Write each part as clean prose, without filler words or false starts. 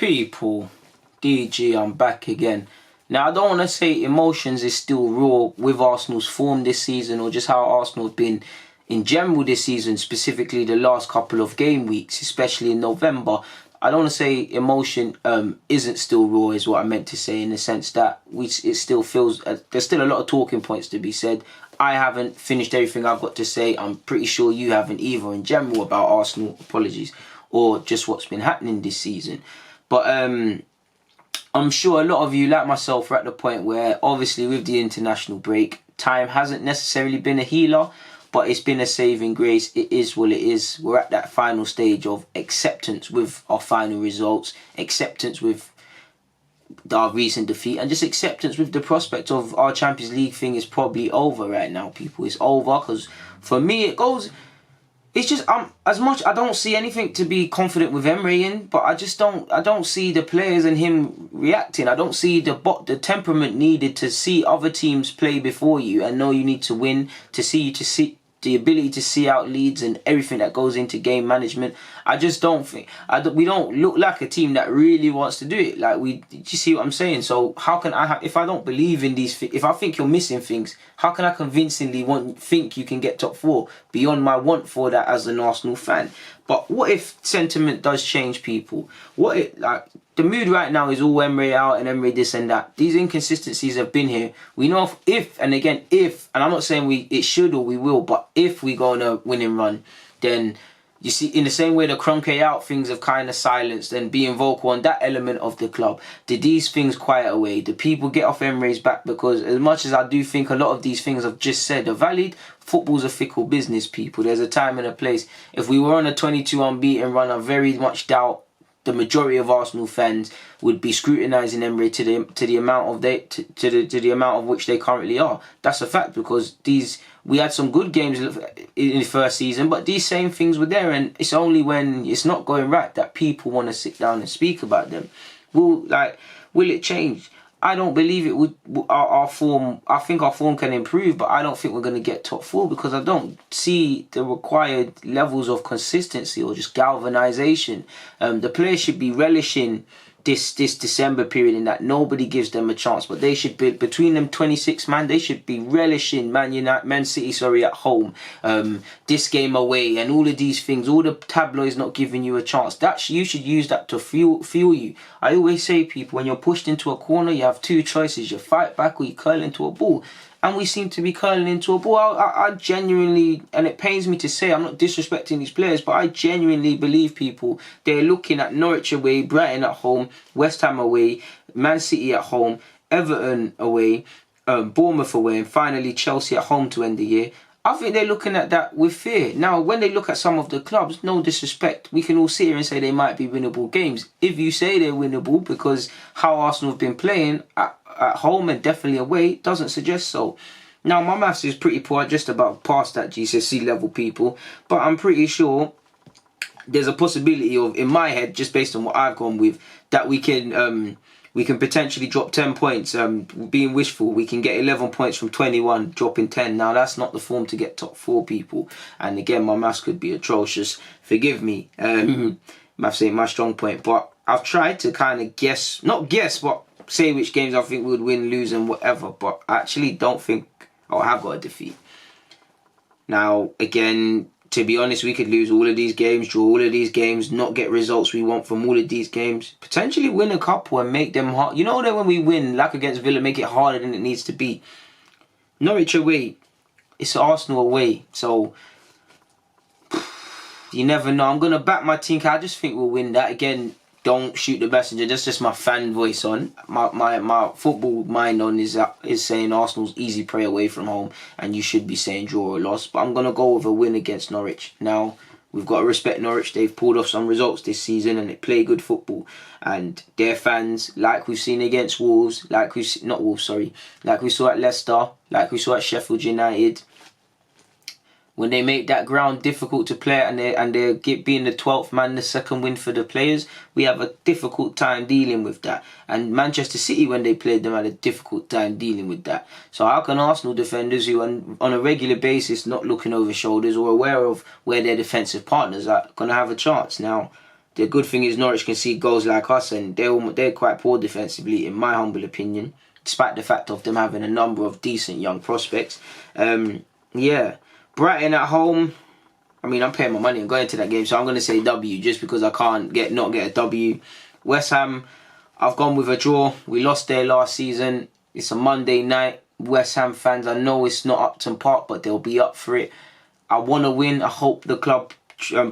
People, DG, I'm back again. Now, I don't want to say emotions is still raw with Arsenal's form this season or just how Arsenal have been in general this season, specifically the last couple of game weeks, especially in November. I don't want to say emotion isn't still raw is what I meant to say, in the sense that it still feels there's still a lot of talking points to be said. I haven't finished everything I've got to say. I'm pretty sure you haven't either in general about Arsenal, apologies, or just what's been happening this season. But I'm sure a lot of you, like myself, are at the point where, obviously, with the international break, time hasn't necessarily been a healer, but it's been a saving grace. It is what it is. We're at that final stage of acceptance with our final results, acceptance with our recent defeat, and just acceptance with the prospect of our Champions League thing is probably over right now, people. It's over, because for me, it's just as much I don't see anything to be confident with Emery in, but I don't see the players and him reacting. I don't see the temperament needed to see other teams play before you and know you need to win, to see the ability to see out leads and everything that goes into game management. I just don't think we don't look like a team that really wants to do it. Like, do you see what I'm saying? So how can if I don't believe in these, if I think you're missing things, how can I convincingly think you can get top four beyond my want for that as an Arsenal fan? But what if sentiment does change, people? What if, like, the mood right now is all Emery out and Emery this and that. These inconsistencies have been here. We know if, and I'm not saying it should or we will, but if we go on a winning run, then you see, in the same way the Kroenke out things have kind of silenced and being vocal on that element of the club, did these things quiet away? Do people get off Emery's back? Because as much as I do think a lot of these things I've just said are valid, football's a fickle business, people. There's a time and a place. If we were on a 22 unbeaten run, I very much doubt the majority of Arsenal fans would be scrutinising Emery to the amount of which they currently are. That's a fact, because we had some good games in the first season, but these same things were there, and it's only when it's not going right that people want to sit down and speak about them. Will it change? I don't believe it would. Our form, I think our form can improve, but I don't think we're going to get top four, because I don't see the required levels of consistency or just galvanisation. The players should be relishing this December period in that nobody gives them a chance, but they should be, between them 26 man, they should be relishing Man City at home, this game away, and all of these things, all the tabloids not giving you a chance. You should use that to fuel you. I always say, people, when you're pushed into a corner, you have two choices: you fight back or you curl into a ball. And we seem to be curling into a ball. I genuinely, and it pains me to say, I'm not disrespecting these players, but I genuinely believe, people, they're looking at Norwich away, Brighton at home, West Ham away, Man City at home, Everton away, Bournemouth away, and finally Chelsea at home to end the year. I think they're looking at that with fear. Now, when they look at some of the clubs, no disrespect, we can all sit here and say they might be winnable games. If you say they're winnable, because how Arsenal have been playing at home and definitely away, doesn't suggest so. Now, my maths is pretty poor, just about past that GCSE level, people, but I'm pretty sure there's a possibility of, in my head, just based on what I've gone with, that we can potentially drop 10 points. Being wishful, we can get 11 points from 21, dropping 10. Now, that's not the form to get top four, people. And again, my maths could be atrocious. Forgive me. Maths ain't my strong point. But I've tried to kind of but say which games I think we would win, lose, and whatever. But I actually don't think I have got a defeat. Now, again, to be honest, we could lose all of these games, draw all of these games, not get results we want from all of these games, potentially win a couple and make them hard. You know that when we win, like against Villa, make it harder than it needs to be. Norwich away, it's Arsenal away, so you never know. I'm going to back my team. I just think we'll win that. Again, don't shoot the messenger. That's just my fan voice on. My football mind on is saying Arsenal's easy prey away from home, and you should be saying draw or loss. But I'm going to go with a win against Norwich. Now, we've got to respect Norwich. They've pulled off some results this season and they play good football. And their fans, like we've seen against Wolves, like we saw at Leicester, like we saw at Sheffield United, when they make that ground difficult to play and they're being the 12th man, the second win for the players, we have a difficult time dealing with that. And Manchester City, when they played them, had a difficult time dealing with that. So how can Arsenal defenders who are on a regular basis not looking over shoulders or aware of where their defensive partners are going to have a chance? Now, The good thing is Norwich can see goals like us, and they're quite poor defensively, in my humble opinion, despite the fact of them having a number of decent young prospects. Yeah, Brighton at home. I mean, I'm paying my money and going to that game, so I'm going to say W just because I can't not get a W. West Ham, I've gone with a draw. We lost there last season. It's a Monday night. West Ham fans, I know it's not Upton Park, but they'll be up for it. I want to win. I hope the club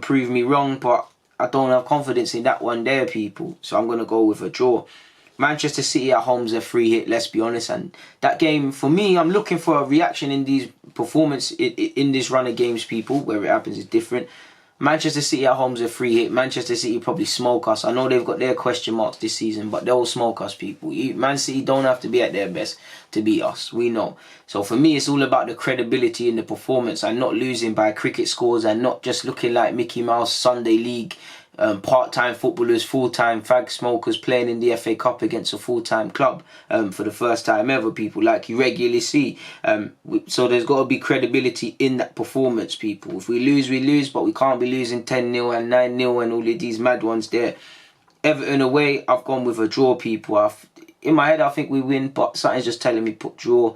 prove me wrong, but I don't have confidence in that one there, people. So I'm going to go with a draw. Manchester City at home's a free hit, let's be honest. And that game, for me, I'm looking for a reaction in these performance in this run of games, people. Where it happens is different. Manchester City at home's a free hit. Manchester City probably smoke us. I know they've got their question marks this season, but they'll smoke us, people. Man City don't have to be at their best to beat us. We know. So for me, it's all about the credibility in the performance and not losing by cricket scores and not just looking like Mickey Mouse Sunday League. Part-time footballers, full-time fag smokers playing in the FA Cup against a full-time club for the first time ever, people, like you regularly see. So there's got to be credibility in that performance, people. If we lose, we lose, but we can't be losing 10-0 and 9-0 and all of these mad ones there. Everton away, I've gone with a draw, people. In my head, I think we win, but something's just telling me put draw.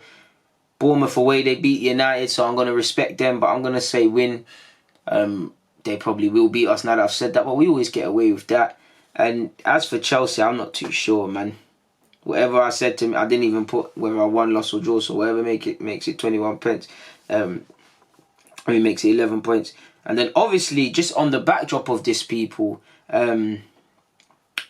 Bournemouth away, they beat United, so I'm going to respect them, but I'm going to say win. They probably will beat us now that I've said that, but we always get away with that. And as for Chelsea, I'm not too sure, man. Whatever I said to me, I didn't even put whether I won, lost or draw, so whatever makes it 21 points. Makes it 11 points. And then obviously, just on the backdrop of this, people,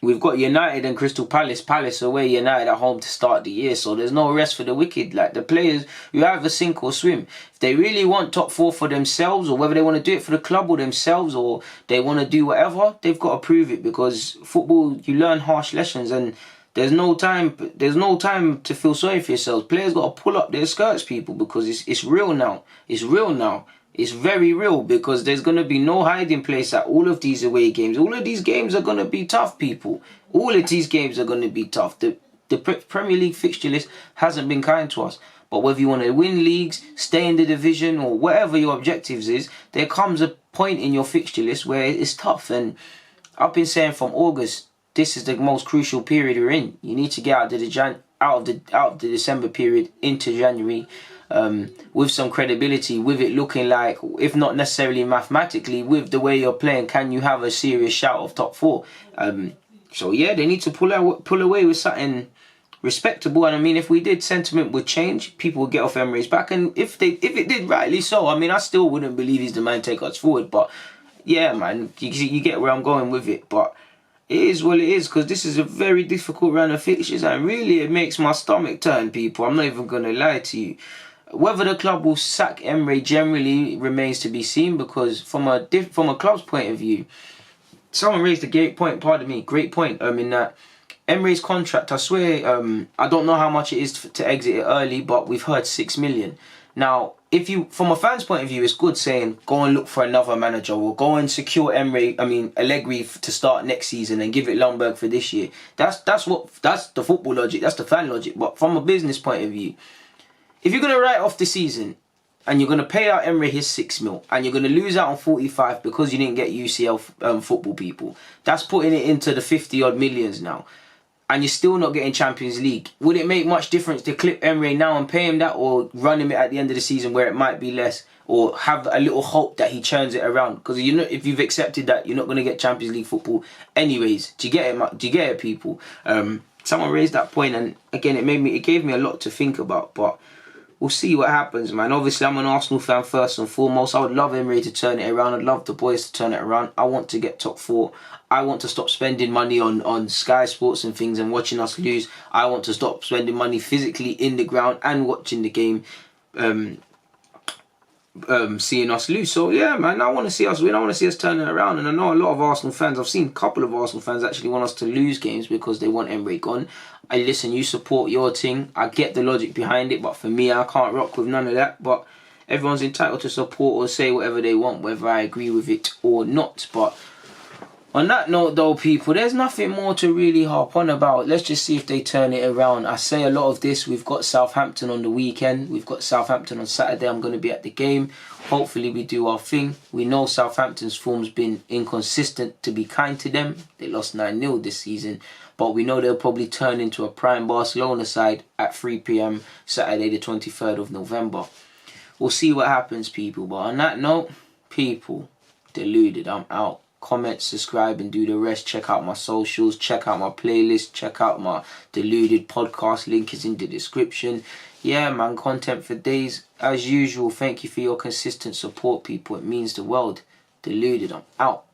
we've got United and Crystal Palace. Palace away, United at home to start the year. So there's no rest for the wicked. Like the players, you either sink or swim. If they really want top four for themselves, or whether they want to do it for the club or themselves, or they want to do whatever, they've got to prove it. Because football, you learn harsh lessons, and there's no time to feel sorry for yourselves. Players got to pull up their skirts, people, because it's real now. It's real now. It's very real, because there's going to be no hiding place at all of these away games. All of these games are going to be tough, people. All of these games are going to be tough. The Premier League fixture list hasn't been kind to us. But whether you want to win leagues, stay in the division, or whatever your objectives is, there comes a point in your fixture list where it's tough. And I've been saying from August, this is the most crucial period we're in. You need to get out of the December period into January. With some credibility, with it looking like, if not necessarily mathematically, with the way you're playing, can you have a serious shout of top four? So yeah, they need to pull away with something respectable. And I mean, if we did, sentiment would change. People would get off Emery's back, and if it did, rightly so. I mean, I still wouldn't believe he's the man to take us forward. But yeah, man, you get where I'm going with it. But it is what it is, because this is a very difficult round of fixtures, and really it makes my stomach turn, people. I'm not even going to lie to you. Whether the club will sack Emery generally remains to be seen, because from a club's point of view, someone raised a great point, in that Emery's contract, I swear, I don't know how much it is to exit it early, but we've heard 6 million. Now, from a fan's point of view, it's good saying, go and look for another manager, or go and secure Allegri to start next season and give it Lundberg for this year. That's the football logic, that's the fan logic. But from a business point of view, if you're going to write off the season and you're going to pay out Emery his 6 mil and you're going to lose out on 45 because you didn't get UCL football, people, that's putting it into the 50 odd millions now. And you're still not getting Champions League. Would it make much difference to clip Emery now and pay him that, or run him at the end of the season where it might be less, or have a little hope that he turns it around? Because if you've accepted that you're not going to get Champions League football anyways. Do you get it? Do you get it, people? Someone raised that point, and again, it gave me a lot to think about. But we'll see what happens, man. Obviously, I'm an Arsenal fan first and foremost. I would love Emery to turn it around. I'd love the boys to turn it around. I want to get top four. I want to stop spending money on Sky Sports and things and watching us lose. I want to stop spending money physically in the ground and watching the game, seeing us lose. So yeah, man, I want to see us win. I want to see us turn it around. And I know a lot of Arsenal fans, I've seen a couple of Arsenal fans actually want us to lose games because they want Emery gone. Listen, you support your thing. I get the logic behind it, but for me, I can't rock with none of that. But everyone's entitled to support or say whatever they want, whether I agree with it or not. But On that note though, people, there's nothing more to really harp on about. Let's just see if they turn it around. I say a lot of this. We've got Southampton on the weekend. We've got Southampton on Saturday. I'm going to be at the game. Hopefully we do our thing. We know Southampton's form's been inconsistent, to be kind to them. They lost 9-0 this season. But we know they'll probably turn into a prime Barcelona side at 3 p.m. Saturday the 23rd of November. We'll see what happens, people. But on that note, people, Deluded, I'm out. Comment, subscribe, and do the rest. Check out my socials. Check out my playlist. Check out my Deluded podcast. Link is in the description. Yeah, man, content for days. As usual, thank you for your consistent support, people. It means the world. Deluded, I'm out.